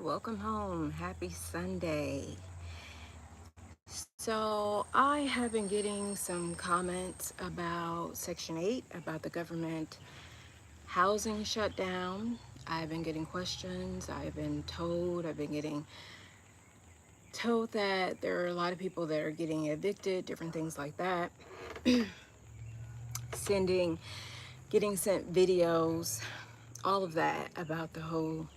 welcome home. Happy Sunday. So, I have been getting some comments about Section 8, about the government housing shutdown. I've been getting questions. I've been getting told that there are a lot of people that are getting evicted, different things like that. Sending, getting sent videos, all of that about the whole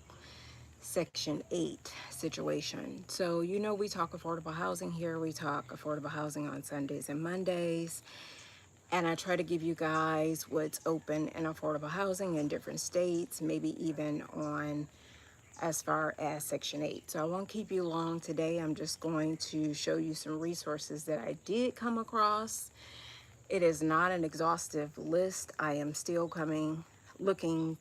Section 8 situation. So, we talk affordable housing here. We talk affordable housing on Sundays and Mondays. And I try to give you guys what's open in affordable housing in different states, maybe even on as far as Section 8. So I won't keep you long today. I'm just going to show you some resources that I did come across. It is not an exhaustive list. I am still looking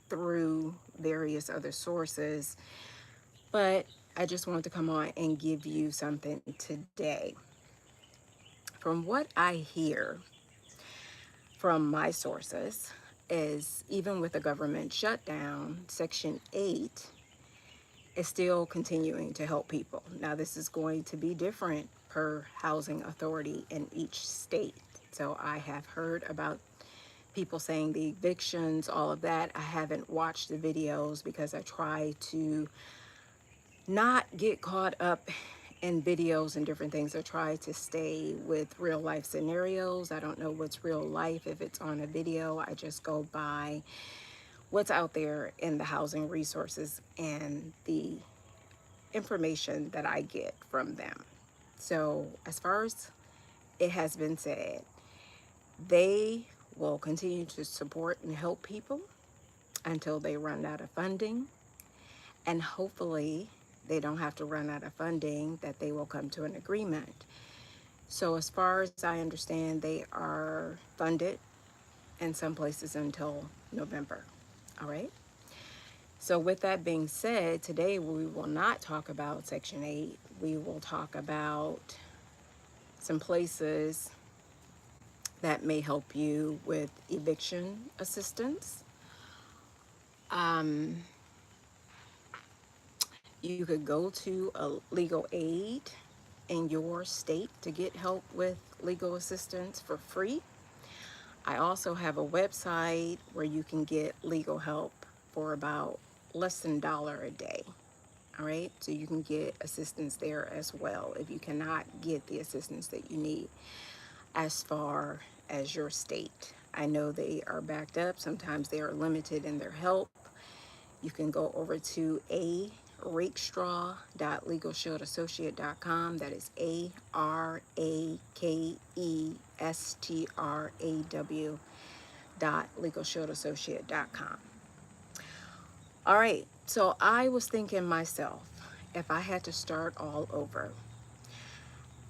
through various other sources, but I just wanted to come on and give you something today. From what I hear from my sources is even with the government shutdown, Section 8 is still continuing to help people. Now, this is going to be different per housing authority in each state. So I have heard about people saying the evictions, all of that. I haven't watched the videos because I try to not get caught up in videos and different things. I try to stay with real life scenarios. I don't know what's real life if it's on a video. I just go by what's out there in the housing resources and the information that I get from them. So as far as it has been said, they will continue to support and help people until they run out of funding, and hopefully they don't have to run out of funding, that they will come to an agreement. So as far as I understand, they are funded in some places until November. All right. So with that being said, today we will not talk about Section 8. We will talk about some places that may help you with eviction assistance. Um, you could go to a legal aid in your state to get help with legal assistance for free. I also have a website where you can get legal help for about less than $1 a day. All right, so you can get assistance there as well if you cannot get the assistance that you need as far as your state. I know they are backed up. Sometimes they are limited in their help. You can go over to arakestraw.legalshieldassociate.com. That is ARAKESTRAW.legalshieldassociate.com. All right, so I was thinking myself, if I had to start all over,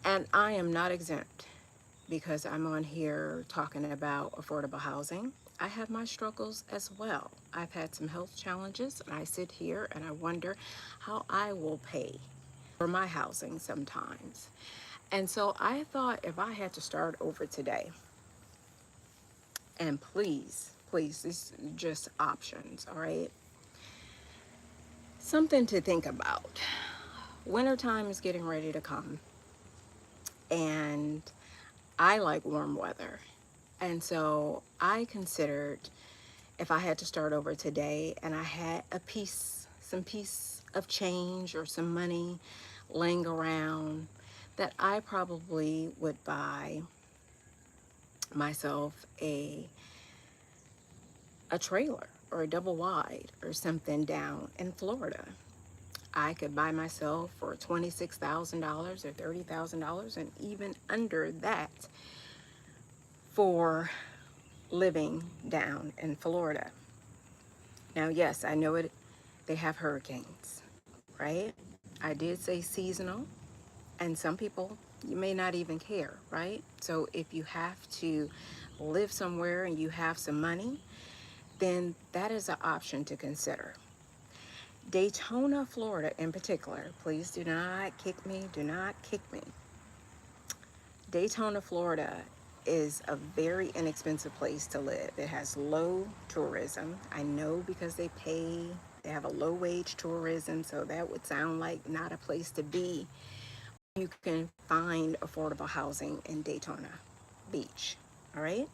and I am not exempt because I'm on here talking about affordable housing. I have my struggles as well. I've had some health challenges, and I sit here and I wonder how I will pay for my housing sometimes. And so I thought if I had to start over today, and please, this is just options, all right? Something to think about. Wintertime is getting ready to come, and I like warm weather. And so I considered if I had to start over today and I had some piece of change or some money laying around, that I probably would buy myself a trailer or a double wide or something down in Florida. I could buy myself for $26,000 or $30,000 and even under that for living down in Florida. Now, yes, I know they have hurricanes, right? I did say seasonal, and some people, you may not even care, right? So if you have to live somewhere and you have some money, then that is an option to consider. Daytona, Florida in particular, please do not kick me, do not kick me. Daytona, Florida is a very inexpensive place to live. It has low tourism. I know because they pay They have a low wage tourism, so that would sound like not a place to be. You can find affordable housing in Daytona Beach. All right.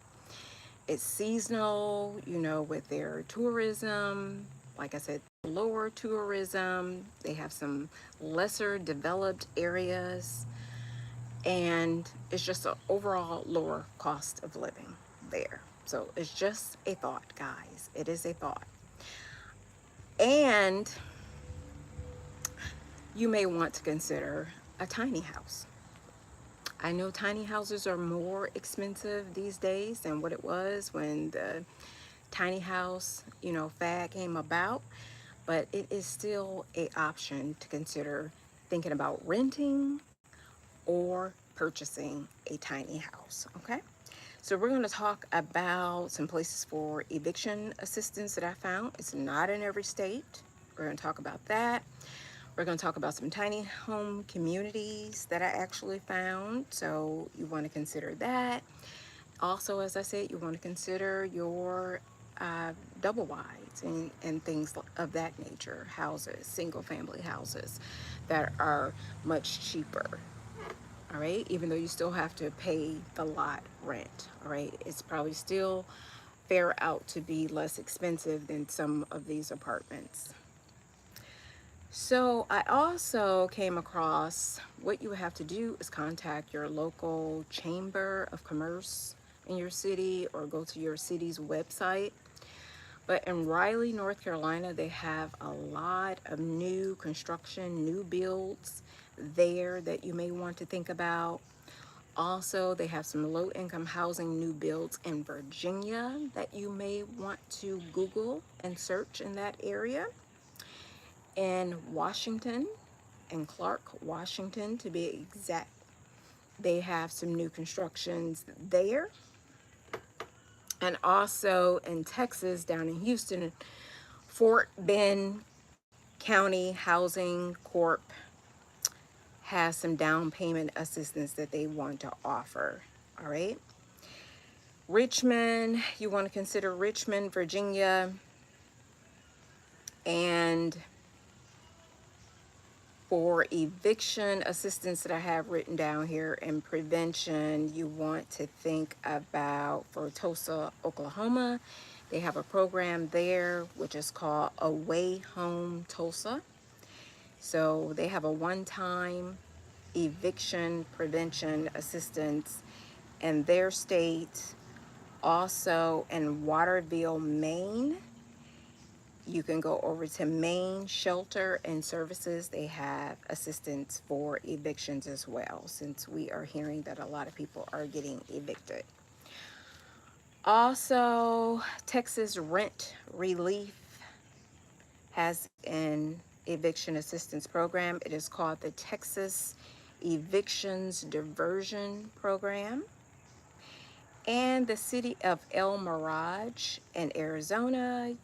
It's seasonal, with their tourism. Like I said, lower tourism. They have some lesser developed areas, and it's just an overall lower cost of living there. So it's just a thought, guys. It is a thought. And you may want to consider a tiny house. I know tiny houses are more expensive these days than what it was when the tiny house, fad came about, but it is still a option to consider thinking about renting or purchasing a tiny house, okay? So we're going to talk about some places for eviction assistance that I found. It's not in every state. We're going to talk about that. We're going to talk about some tiny home communities that I actually found. So you want to consider that. Also, as I said, you want to consider your double wides and things of that nature, houses, single family houses that are much cheaper. All right, even though you still have to pay the lot rent. All right, it's probably still fair out to be less expensive than some of these apartments. So I also came across what you have to do is contact your local chamber of commerce in your city or go to your city's website. But in Raleigh, North Carolina, they have a lot of new construction, new builds there that you may want to think about. Also, they have some low income housing new builds in Virginia that you may want to Google and search in that area. In Washington, in Clark, Washington to be exact, they have some new constructions there. And also in Texas, down in Houston, Fort Bend County Housing Corp has some down payment assistance that they want to offer. All right. Richmond, you want to consider Richmond, Virginia. And for eviction assistance that I have written down here and prevention, you want to think about for Tulsa, Oklahoma. They have a program there which is called Away Home Tulsa. So they have a one-time eviction prevention assistance in their state. Also in Waterville, Maine, you can go over to Maine Shelter and Services. They have assistance for evictions as well, since we are hearing that a lot of people are getting evicted. Also, Texas Rent Relief has an eviction assistance program. It is called the Texas Evictions Diversion Program. And the city of El Mirage in Arizona,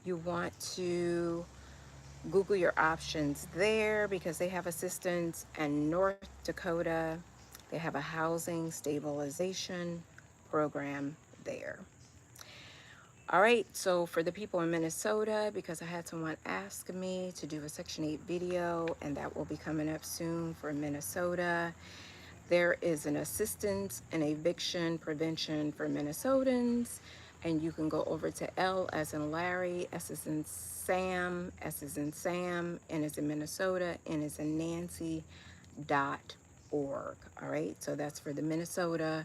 you want to Google your options there because they have assistance. And North Dakota, they have a housing stabilization program there. All right, so for the people in Minnesota, because I had someone ask me to do a Section 8 video, and that will be coming up soon for Minnesota, there is an assistance and eviction prevention for Minnesotans, and you can go over to L as in Larry, S as in Sam, S as in Sam, N as in Minnesota, N as in Nancy.org. All right, so that's for the Minnesota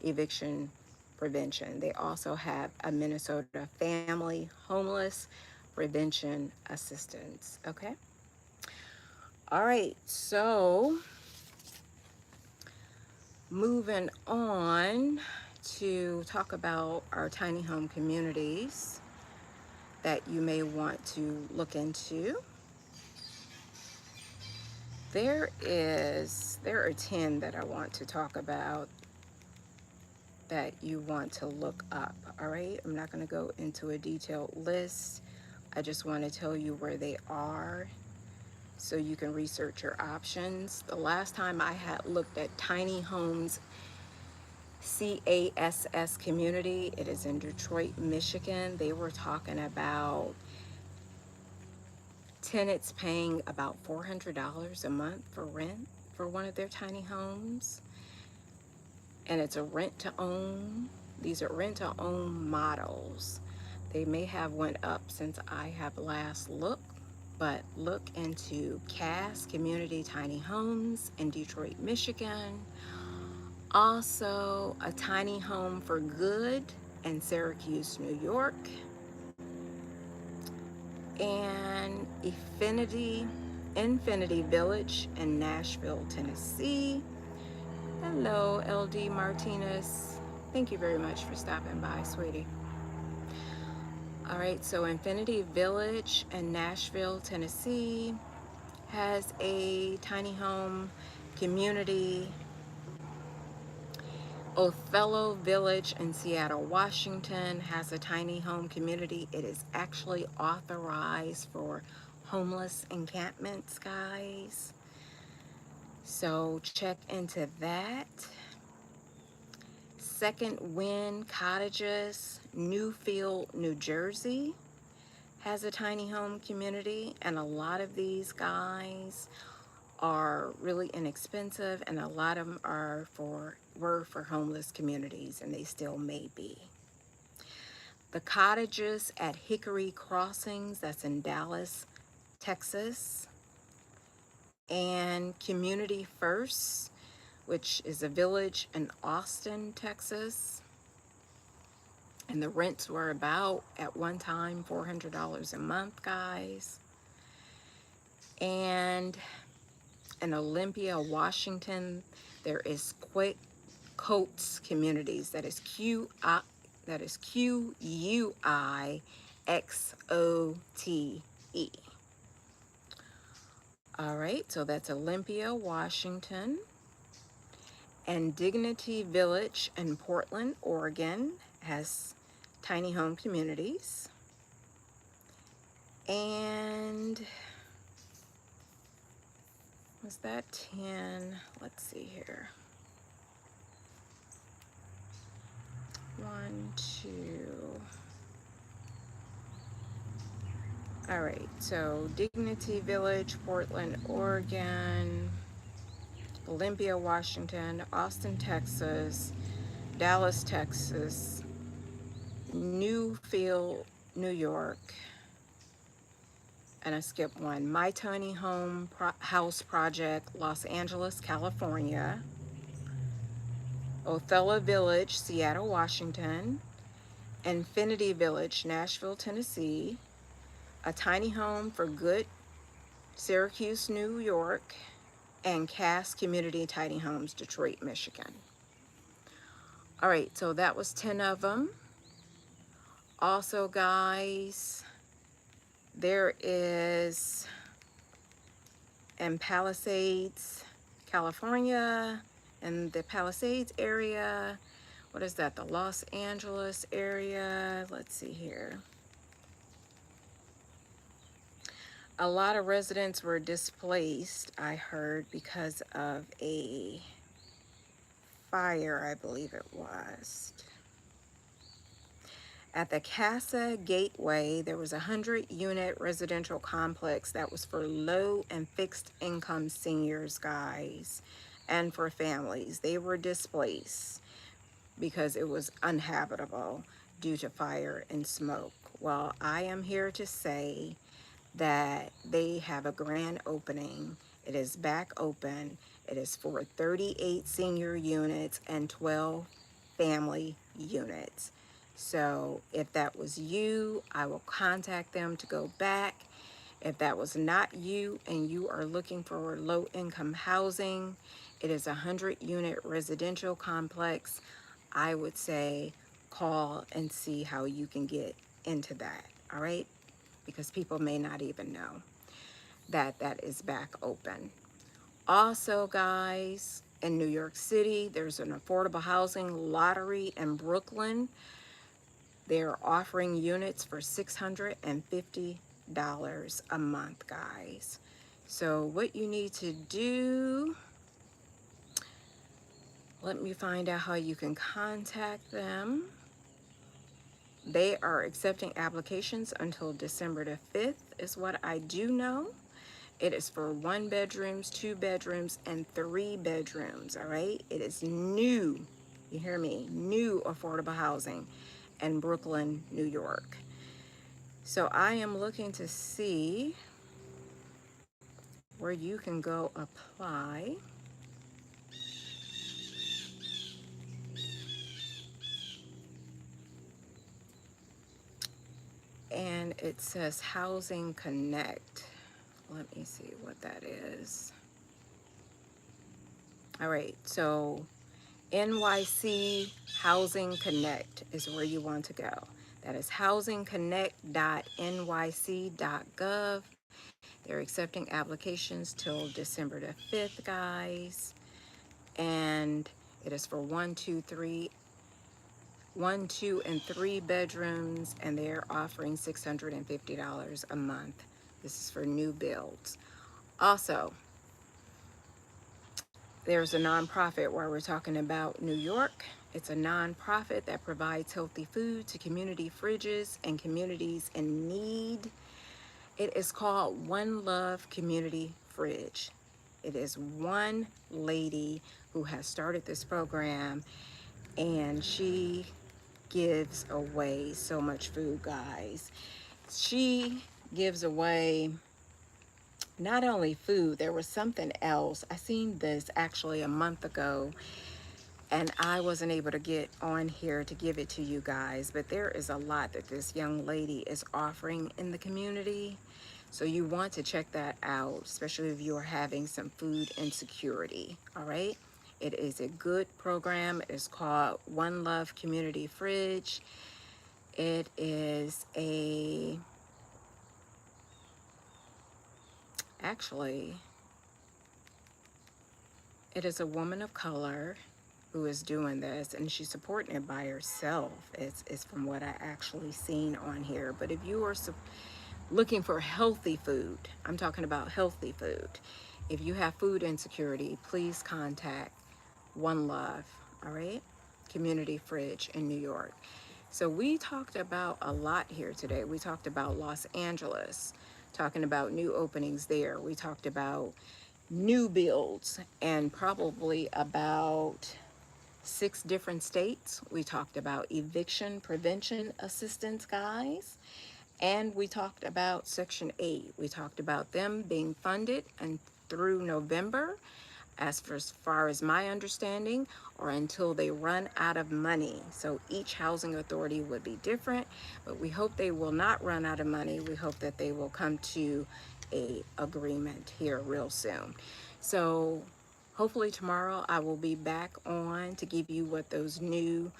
eviction prevention. They also have a Minnesota family homeless prevention assistance. Okay. All right, so moving on to talk about our tiny home communities that you may want to look into. There are 10 that I want to talk about that you want to look up. All right, I'm not going to go into a detailed list. I just want to tell you where they are so you can research your options. The last time I had looked at tiny homes CASS community, it is in Detroit, Michigan. They were talking about tenants paying about $400 a month for rent for one of their tiny homes. And it's a rent to own. These are rent to own models. They may have went up since I have last looked, but look into Cass Community Tiny Homes in Detroit, Michigan. Also, a tiny home for good in Syracuse, New York. And Infinity Village in Nashville, Tennessee. Hello, LD Martinez. Thank you very much for stopping by, sweetie. All right, so Infinity Village in Nashville, Tennessee has a tiny home community. Othello Village in Seattle, Washington has a tiny home community. It is actually authorized for homeless encampments, guys. So check into that. Second Wind Cottages, Newfield, New Jersey has a tiny home community, and a lot of these guys are really inexpensive, and a lot of them were for homeless communities, and they still may be. The cottages at Hickory Crossings, that's in Dallas, Texas, and Community First, which is a village in Austin, Texas. And the rents were about, at one time, $400 a month, guys. And in Olympia, Washington, there is Quick Coats Communities. That is Quuixote. All right, so that's Olympia, Washington. And Dignity Village in Portland, Oregon has tiny home communities. And was that 10? Let's see here. 1, 2. All right, so Dignity Village, Portland, Oregon, Olympia, Washington, Austin, Texas, Dallas, Texas, Newfield, New York, and I skipped one. My Tiny Home House Project, Los Angeles, California. Othello Village, Seattle, Washington. Infinity Village, Nashville, Tennessee. A Tiny Home for Good, Syracuse, New York. And Cass Community Tiny Homes, Detroit, Michigan. All right, so that was 10 of them. Also, guys, there is in Palisades, California, in the Palisades area. What is that? The Los Angeles area. Let's see here. A lot of residents were displaced, I heard, because of a fire, I believe it was. At the Casa Gateway, there was a 100-unit residential complex that was for low and fixed income seniors, guys, and for families. They were displaced because it was uninhabitable due to fire and smoke. Well, I am here to say that they have a grand opening. It is back open. It is for 38 senior units and 12 family units. So if that was you, I will contact them to go back. If that was not you and you are looking for low-income housing, it is a 100-unit residential complex. I would say call and see how you can get into that, all right? Because people may not even know that that is back open. Also, guys, in New York City, there's an affordable housing lottery in Brooklyn. They're offering units for $650 a month, guys. So what you need to do, let me find out how you can contact them. They are accepting applications until December the 5th is what I do know. It is for 1 bedrooms, 2 bedrooms, and 3 bedrooms, all right? It is new, you hear me, new affordable housing in Brooklyn, New York. So I am looking to see where you can go apply. And it says Housing Connect. Let me see what that is. All right, so NYC Housing Connect is where you want to go. That is housingconnect.nyc.gov. They're accepting applications till December the 5th, guys. And it is for 1, 2, and 3 bedrooms, and they're offering $650 a month. This is for new builds. Also, there's a nonprofit where we're talking about New York. It's a nonprofit that provides healthy food to community fridges and communities in need. It is called One Love Community Fridge. It is one lady who has started this program, and she gives away so much food, guys. She gives away not only food, there was something else. I seen this actually a month ago, and I wasn't able to get on here to give it to you guys, but there is a lot that this young lady is offering in the community. So you want to check that out, especially if you are having some food insecurity, all right? It is a good program. It is called One Love Community Fridge. It is actually, it is a woman of color who is doing this, and she's supporting it by herself. It's from what I actually seen on here. But if you are looking for healthy food, I'm talking about healthy food. If you have food insecurity, please contact One Love, all right? Community Fridge in New York. So we talked about a lot here today. We talked about Los Angeles, talking about new openings there. We talked about new builds and probably about 6 different states. We talked about eviction prevention assistance, guys. And we talked about Section 8. We talked about them being funded and through November, as far as my understanding, or until they run out of money. So each housing authority would be different, but we hope they will not run out of money. We hope that they will come to a agreement here real soon. So hopefully tomorrow I will be back on to give you what those new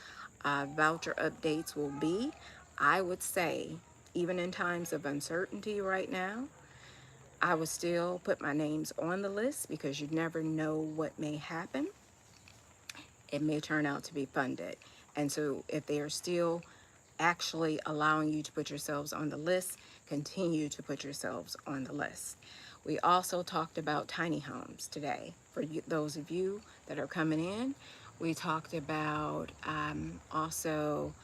voucher updates will be. I would say, even in times of uncertainty right now, I would still put my names on the list because you never know what may happen. It may turn out to be funded. And so if they are still actually allowing you to put yourselves on the list, continue to put yourselves on the list. We also talked about tiny homes today. For those of you that are coming in, we talked about also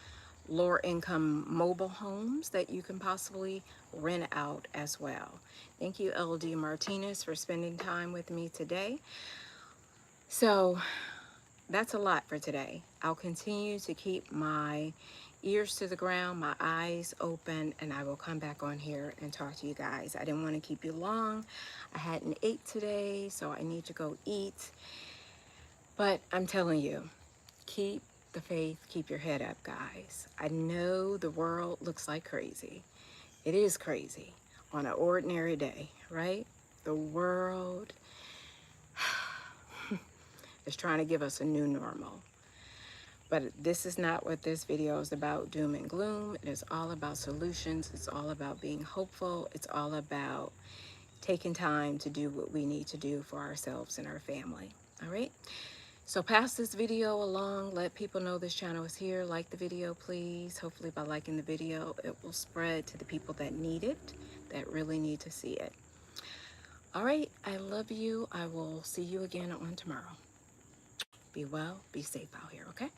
lower income mobile homes that you can possibly rent out as well. Thank you, LD Martinez, for spending time with me today. So that's a lot for today. I'll continue to keep my ears to the ground, my eyes open, and I will come back on here and talk to you guys. I didn't want to keep you long. I hadn't ate today, so I need to go eat. But I'm telling you, keep the faith, keep your head up, guys. I know the world looks like crazy. It is crazy on an ordinary day, right? The world is trying to give us a new normal. But this is not what this video is about, doom and gloom. It is all about solutions. It's all about being hopeful. It's all about taking time to do what we need to do for ourselves and our family, all right? So pass this video along. Let people know this channel is here. Like the video, please. Hopefully by liking the video, it will spread to the people that need it, that really need to see it. All right, I love you. I will see you again on tomorrow. Be well, be safe out here, okay?